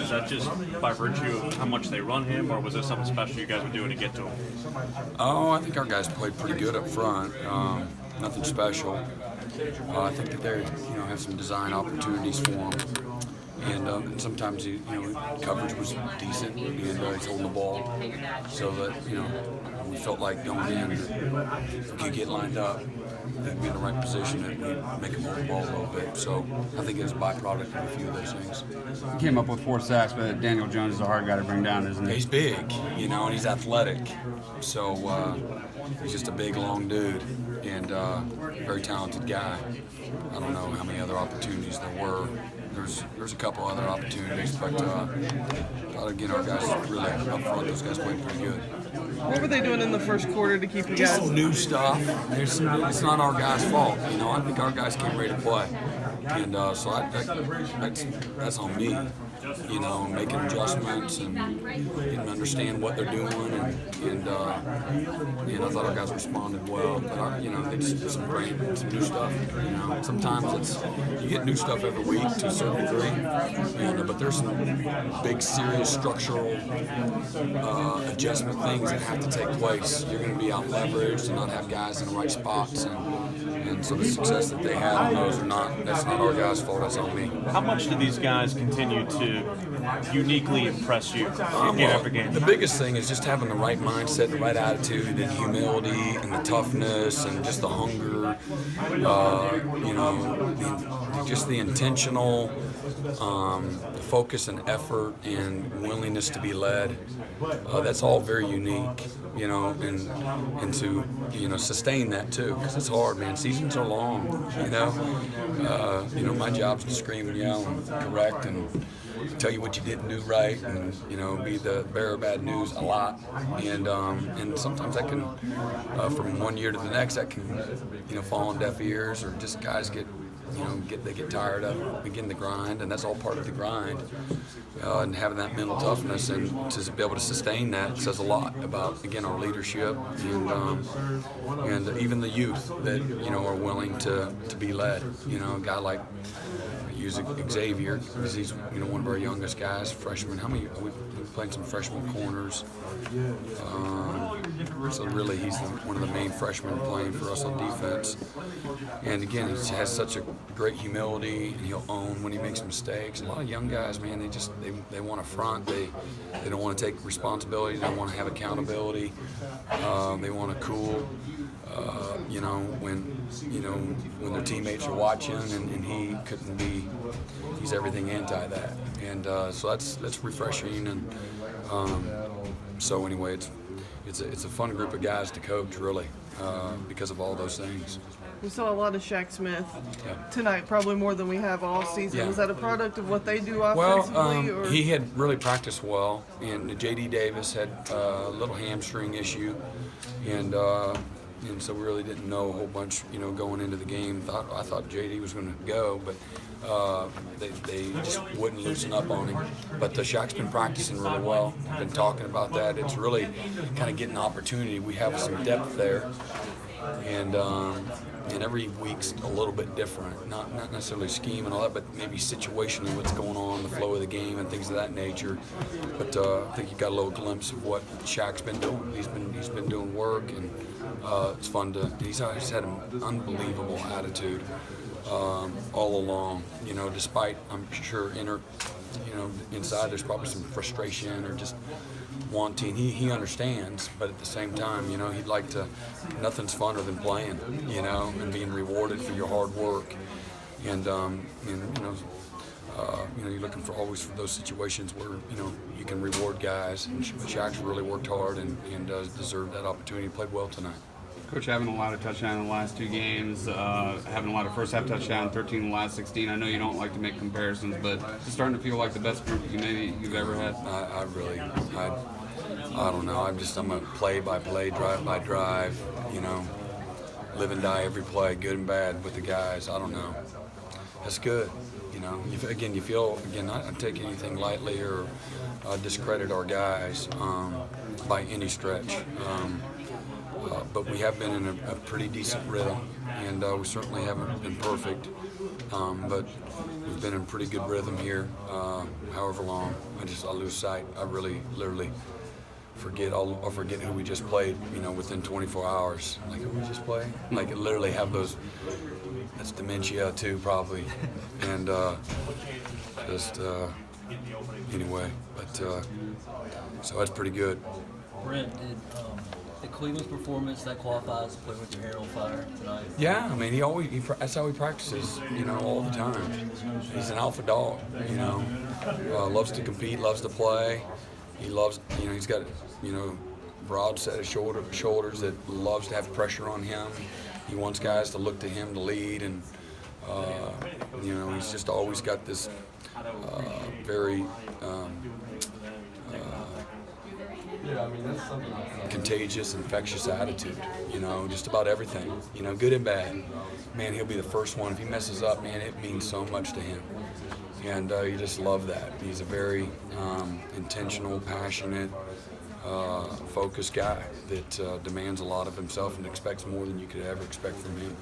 Is that just by virtue of how much they run him, or was there something special you guys were doing to get to him? Oh, I think our guys played pretty good up front. Nothing special. I think that they, have some design opportunities for him. And sometimes, coverage was decent, and he's holding the ball, so that, we felt like going in, if we could get lined up, and be in the right position, and we'd make him hold the ball a little bit. So I think it was a byproduct of a few of those things. He came up with 4 sacks, but Daniel Jones is a hard guy to bring down, isn't he? He's big, and he's athletic. So he's just a big, long dude, and very talented guy. I don't know how many other opportunities there were. There's a couple other opportunities, but again, our guys really up front. Those guys played pretty good. What were they doing in the first quarter to keep you Just guys? some new stuff. It's not our guys' fault. I think our guys came ready to play, and so that's on me. Making adjustments and getting to understand what they're doing, and I thought our guys responded well. But they just did some new stuff. Sometimes you get new stuff every week to a certain degree, but there's some big, serious structural adjustment things that have to take place. You're going to be out leveraged and not have guys in the right spots, and so the success that they had on those that's not our guys' fault. That's on me. How much do these guys continue to uniquely impress you game after game? The biggest thing is just having the right mindset, the right attitude, and humility, and the toughness, and just the hunger. Just the intentional focus and effort and willingness to be led. That's all very unique, and to sustain that too, because it's hard, man. Seasons are long, my job's to scream and yell and correct and tell you what you didn't do right, and be the bearer of bad news a lot, and sometimes that can, from one year to the next, that can fall on deaf ears, or just guys get tired of begin the grind, and that's all part of the grind. And having that mental toughness and to be able to sustain that says a lot about, again, our leadership and even the youth that are willing to be led. A guy like use Xavier, because he's one of our youngest guys, freshman. How many? We've played some freshman corners. So really, he's one of the main freshmen playing for us on defense. And again, he has such a great humility, and he'll own when he makes mistakes. A lot of young guys, man, they want to front. They don't want to take responsibility. They don't want to have accountability. They want to cool. When their teammates are watching, and he couldn't be. He's everything anti that, and so that's refreshing. And so anyway, it's a fun group of guys to coach, really, because of all those things. We saw a lot of Shaq Smith tonight, probably more than we have all season. Yeah. Was that a product of what they do offensively? Well, he had really practiced well, and J.D. Davis had a little hamstring issue, and so we really didn't know a whole bunch, going into the game. I thought J.D. was going to go, but they just wouldn't loosen up on him. But Shaq's been practicing really well. Been talking about that. It's really kind of getting an opportunity. We have some depth there, and every week's a little bit different. Not necessarily scheme and all that, but maybe situationally what's going on, the flow of the game, and things of that nature. But I think you got a little glimpse of what Shaq's been doing. He's been doing work, and it's fun to. He's had an unbelievable attitude all along. Despite, I'm sure inside there's probably some frustration or just wanting. He understands, but at the same time, he'd like to. Nothing's funner than playing, and being rewarded for your hard work, and you're looking for always for those situations where you can reward guys. And Shaq's really worked hard and does deserve that opportunity. He played well tonight. Coach, having a lot of touchdowns in the last 2 games, having a lot of first half touchdowns, 13 in the last 16. I know you don't like to make comparisons, but it's starting to feel like the best group you've ever had. I don't know. I'm a play-by-play, drive-by-drive, live and die every play, good and bad with the guys. I don't know. That's good. You feel, not to take anything lightly or discredit our guys by any stretch. But we have been in a pretty decent rhythm, and we certainly haven't been perfect. but we've been in pretty good rhythm here. However long, I lose sight. I really, literally forget who we just played. Within 24 hours, like who we just played. Like literally have those. That's dementia too, probably, and anyway. But so that's pretty good. Brent, did Cleveland's performance that qualifies to play with your hair on fire tonight? Yeah, I mean, that's how he practices, all the time. He's an alpha dog, loves to compete, loves to play. He loves, he's got, broad set of shoulders that loves to have pressure on him. He wants guys to look to him to lead, and, he's just always got this very contagious, infectious attitude, just about everything, good and bad. Man, he'll be the first one. If he messes up, man, it means so much to him. And you just love that. He's a very intentional, passionate, focused guy that demands a lot of himself and expects more than you could ever expect from him.